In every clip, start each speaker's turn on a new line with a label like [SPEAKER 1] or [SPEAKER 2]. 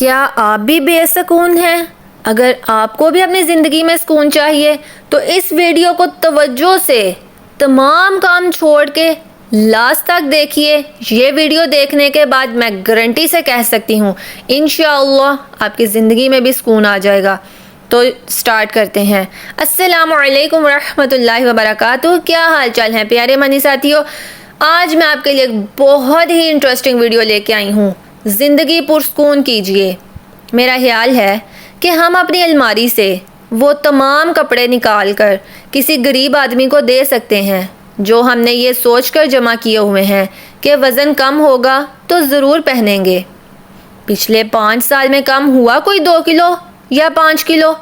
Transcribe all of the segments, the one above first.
[SPEAKER 1] کیا آپ بھی بے سکون ہیں؟ اگر آپ کو بھی اپنی زندگی میں سکون چاہیے تو اس ویڈیو کو توجہ سے تمام کام چھوڑ کے لاسٹ تک دیکھیے۔ یہ ویڈیو دیکھنے کے بعد میں گارنٹی سے کہہ سکتی ہوں انشاءاللہ آپ کی زندگی میں بھی سکون آ جائے گا۔ تو سٹارٹ کرتے ہیں۔ السلام علیکم ورحمۃ اللہ وبرکاتہ۔ کیا حال چال ہیں پیارے منی ساتھیوں؟ آج میں آپ کے لیے ایک بہت ہی انٹرسٹنگ ویڈیو لے کے آئی ہوں۔ زندگی پرسکون کیجیے۔ میرا خیال ہے کہ ہم اپنی الماری سے وہ تمام کپڑے نکال کر کسی غریب آدمی کو دے سکتے ہیں جو ہم نے یہ سوچ کر جمع کیے ہوئے ہیں کہ وزن کم ہوگا تو ضرور پہنیں گے۔ پچھلے 5 سال میں کم ہوا کوئی 2 کلو یا 5 کلو؟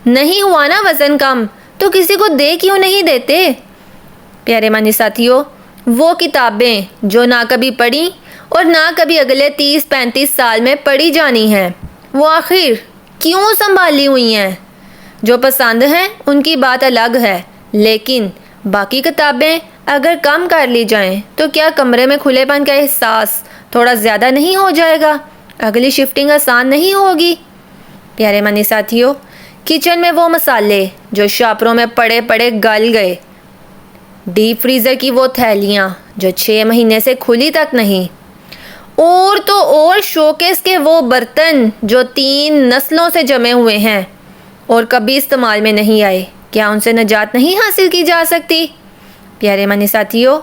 [SPEAKER 1] نہیں ہوا نا وزن کم، تو کسی کو دے کیوں نہیں دیتے؟ پیارے مانی ساتھیوں، وہ کتابیں جو نہ کبھی پڑھی اور نہ کبھی اگلے 30-35 سال میں پڑھی جانی ہیں، وہ آخر کیوں سنبھالی ہوئی ہیں؟ جو پسند ہیں ان کی بات الگ ہے، لیکن باقی کتابیں اگر کم کر لی جائیں تو کیا کمرے میں کھلے پن کا احساس تھوڑا زیادہ نہیں ہو جائے گا؟ اگلی شفٹنگ آسان نہیں ہوگی؟ پیارے منی ساتھیوں، کچن میں وہ مسالے جو شاپروں میں پڑے پڑے گل گئے، ڈیپ فریزر کی وہ تھیلیاں جو 6 مہینے سے کھلی تک نہیں، اور تو اور شوکیس کے وہ برتن جو 3 نسلوں سے جمے ہوئے ہیں اور کبھی استعمال میں نہیں آئے، کیا ان سے نجات نہیں حاصل کی جا سکتی؟ پیارے منی ساتھیوں،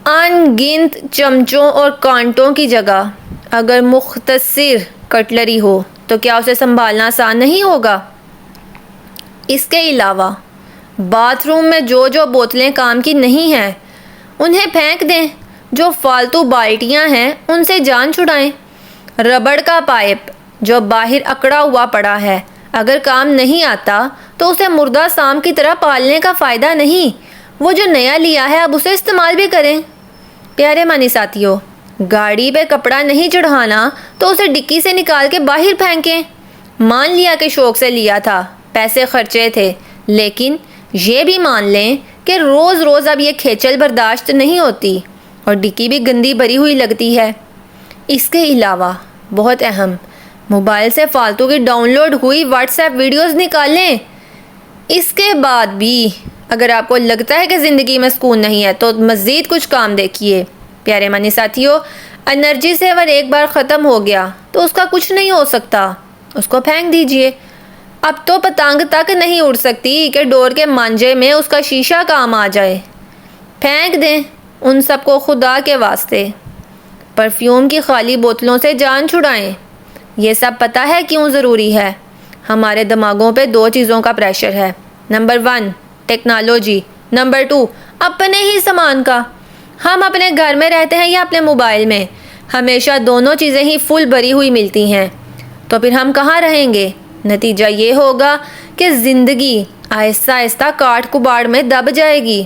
[SPEAKER 1] ان گنت چمچوں اور کانٹوں کی جگہ اگر مختصر کٹلری ہو تو کیا اسے سنبھالنا آسان نہیں ہوگا؟ اس کے علاوہ باتھ روم میں جو بوتلیں کام کی نہیں ہیں انہیں پھینک دیں، جو فالتو بالٹیاں ہیں ان سے جان چھڑائیں۔ ربڑ کا پائپ جو باہر اکڑا ہوا پڑا ہے اگر کام نہیں آتا تو اسے مردہ سام کی طرح پالنے کا فائدہ نہیں، وہ جو نیا لیا ہے اب اسے استعمال بھی کریں۔ پیارے مانی ساتھیوں، گاڑی پہ کپڑا نہیں چڑھانا تو اسے ڈکی سے نکال کے باہر پھینکیں۔ مان لیا کہ شوق سے لیا تھا، پیسے خرچے تھے، لیکن یہ بھی مان لیں کہ روز روز اب یہ کھیچل برداشت نہیں ہوتی اور ڈکی بھی گندی بھری ہوئی لگتی ہے۔ اس کے علاوہ بہت اہم، موبائل سے فالتو کی ڈاؤن لوڈ ہوئی واٹس ایپ ویڈیوز نکالیں۔ اس کے بعد بھی اگر آپ کو لگتا ہے کہ زندگی میں سکون نہیں ہے تو مزید کچھ کام دیکھیے۔ پیارے منی ساتھیوں، انرجی سیور ایک بار ختم ہو گیا تو اس کا کچھ نہیں ہو سکتا، اس کو پھینک دیجئے۔ اب تو پتنگ تک نہیں اڑ سکتی کہ ڈور کے مانجے میں اس کا شیشہ کام آ جائے، پھینک دیں ان سب کو خدا کے واسطے۔ پرفیوم کی خالی بوتلوں سے جان چھڑائیں۔ یہ سب پتہ ہے کیوں ضروری ہے؟ ہمارے دماغوں پہ 2 چیزوں کا پریشر ہے۔ نمبر 1 ٹیکنالوجی، نمبر 2 اپنے ہی سامان کا۔ ہم اپنے گھر میں رہتے ہیں یا اپنے موبائل میں، ہمیشہ دونوں چیزیں ہی فل بھری ہوئی ملتی ہیں، تو پھر ہم کہاں رہیں گے؟ نتیجہ یہ ہوگا کہ زندگی آہستہ آہستہ کاٹ کباڑ میں دب جائے گی۔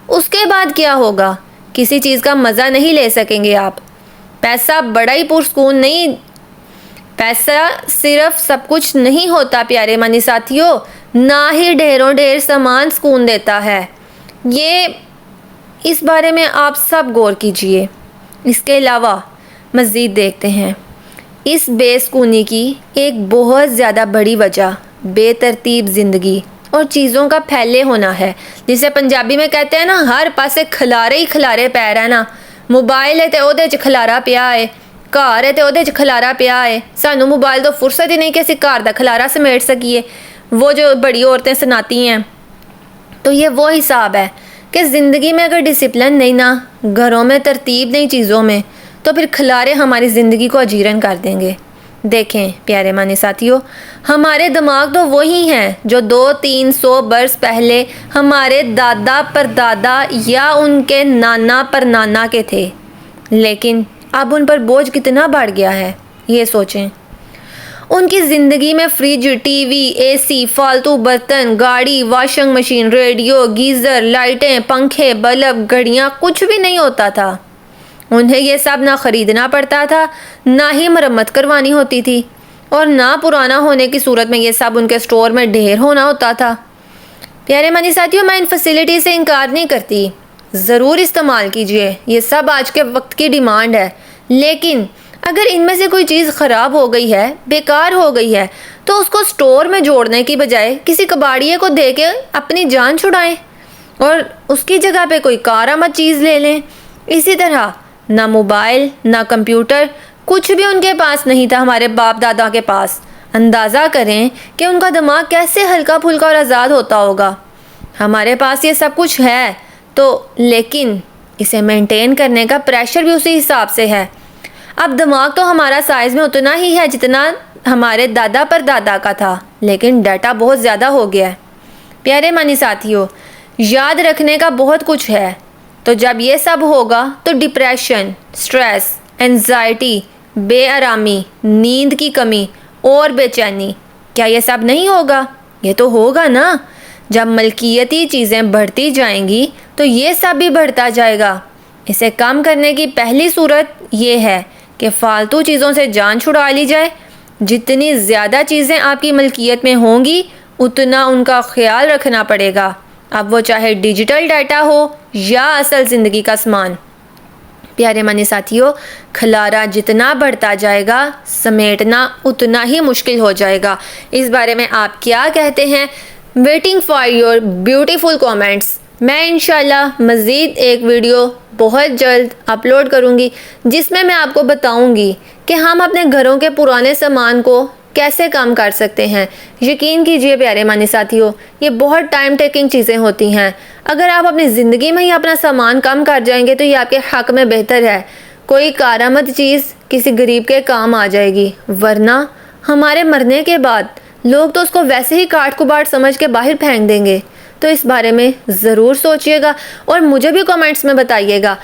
[SPEAKER 1] اس کے بعد کیا ہوگا؟ کسی چیز کا مزہ نہیں لے سکیں گے آپ۔ پیسہ بڑا ہی پرسکون نہیں، پیسہ صرف سب کچھ نہیں ہوتا پیارے منی ساتھیوں، نہ ہی ڈھیروں ڈھیر سامان سکون دیتا ہے۔ یہ اس بارے میں آپ سب غور کیجئے۔ اس کے علاوہ مزید دیکھتے ہیں، اس بے سکونی کی ایک بہت زیادہ بڑی وجہ بے ترتیب زندگی اور چیزوں کا پھیلے ہونا ہے، جسے پنجابی میں کہتے ہیں نا، ہر پاسے کھلارے ہی کھلارے پے رہنا۔ موبائل ہے تے اودے چ کھلارا پیا ہے، گھر ہے تے اودے چ کھلارا پیا ہے۔ سانو موبائل تو فرصت ہی نہیں کہ اسی گھر دا کھلارا سمیٹ سکیے، وہ جو بڑی عورتیں سناتی ہیں۔ تو یہ وہ حساب ہے کہ زندگی میں اگر ڈسپلن نہیں نا، گھروں میں ترتیب نہیں چیزوں میں، تو پھر کھلارے ہماری زندگی کو اجیرن کر دیں گے۔ دیکھیں پیارے مانی ساتھیوں، ہمارے دماغ تو وہی ہیں جو 200-300 برس پہلے ہمارے دادا پر دادا یا ان کے نانا پر نانا کے تھے، لیکن اب ان پر بوجھ کتنا بڑھ گیا ہے یہ سوچیں۔ ان کی زندگی میں فریج، ٹی وی، اے سی، فالتو برتن، گاڑی، واشنگ مشین، ریڈیو، گیزر، لائٹیں، پنکھے، بلب، گھڑیاں کچھ بھی نہیں ہوتا تھا۔ انہیں یہ سب نہ خریدنا پڑتا تھا، نہ ہی مرمت کروانی ہوتی تھی، اور نہ پرانا ہونے کی صورت میں یہ سب ان کے سٹور میں ڈھیر ہونا ہوتا تھا۔ پیارے منی ساتھیوں، میں ان فیسلٹی سے انکار نہیں کرتی، ضرور استعمال کیجئے، یہ سب آج کے وقت کی ڈیمانڈ ہے، لیکن اگر ان میں سے کوئی چیز خراب ہو گئی ہے، بیکار ہو گئی ہے، تو اس کو سٹور میں جوڑنے کی بجائے کسی کباڑیے کو دے کے اپنی جان چھڑائیں اور اس کی جگہ پہ کوئی کارآمد چیز لے لیں۔ اسی طرح نہ موبائل نہ کمپیوٹر، کچھ بھی ان کے پاس نہیں تھا ہمارے باپ دادا کے پاس۔ اندازہ کریں کہ ان کا دماغ کیسے ہلکا پھلکا اور آزاد ہوتا ہوگا۔ ہمارے پاس یہ سب کچھ ہے تو لیکن اسے مینٹین کرنے کا پریشر بھی اسی حساب سے ہے۔ اب دماغ تو ہمارا سائز میں اتنا ہی ہے جتنا ہمارے دادا پر دادا کا تھا، لیکن ڈیٹا بہت زیادہ ہو گیا ہے۔ پیارے مانی ساتھیوں، یاد رکھنے کا بہت کچھ ہے، تو جب یہ سب ہوگا تو ڈپریشن، سٹریس، انزائٹی، بے آرامی، نیند کی کمی اور بے چینی، کیا یہ سب نہیں ہوگا؟ یہ تو ہوگا نا۔ جب ملکیتی چیزیں بڑھتی جائیں گی تو یہ سب بھی بڑھتا جائے گا۔ اسے کم کرنے کی پہلی صورت یہ ہے کہ فالتو چیزوں سے جان چھڑا لی جائے۔ جتنی زیادہ چیزیں آپ کی ملکیت میں ہوں گی اتنا ان کا خیال رکھنا پڑے گا، اب وہ چاہے ڈیجیٹل ڈیٹا ہو یا اصل زندگی کا سامان۔ پیارے مانی ساتھیوں، کھلارا جتنا بڑھتا جائے گا سمیٹنا اتنا ہی مشکل ہو جائے گا۔ اس بارے میں آپ کیا کہتے ہیں؟ Waiting for your beautiful comments. میں انشاءاللہ مزید ایک ویڈیو بہت جلد اپلوڈ کروں گی جس میں آپ کو بتاؤں گی کہ ہم اپنے گھروں کے پرانے سامان کو کیسے کم کر سکتے ہیں۔ یقین کیجئے پیارے مانی ساتھیوں، یہ بہت ٹائم ٹیکنگ چیزیں ہوتی ہیں۔ اگر آپ اپنی زندگی میں ہی اپنا سامان کم کر جائیں گے تو یہ آپ کے حق میں بہتر ہے۔ کوئی کارآمد چیز کسی غریب کے کام آ جائے گی، ورنہ ہمارے مرنے کے بعد لوگ تو اس کو ویسے ہی کاٹ کباڑ سمجھ کے باہر پھینک دیں گے۔ تو اس بارے میں ضرور سوچئے گا اور مجھے بھی کمنٹس میں بتائیے گا۔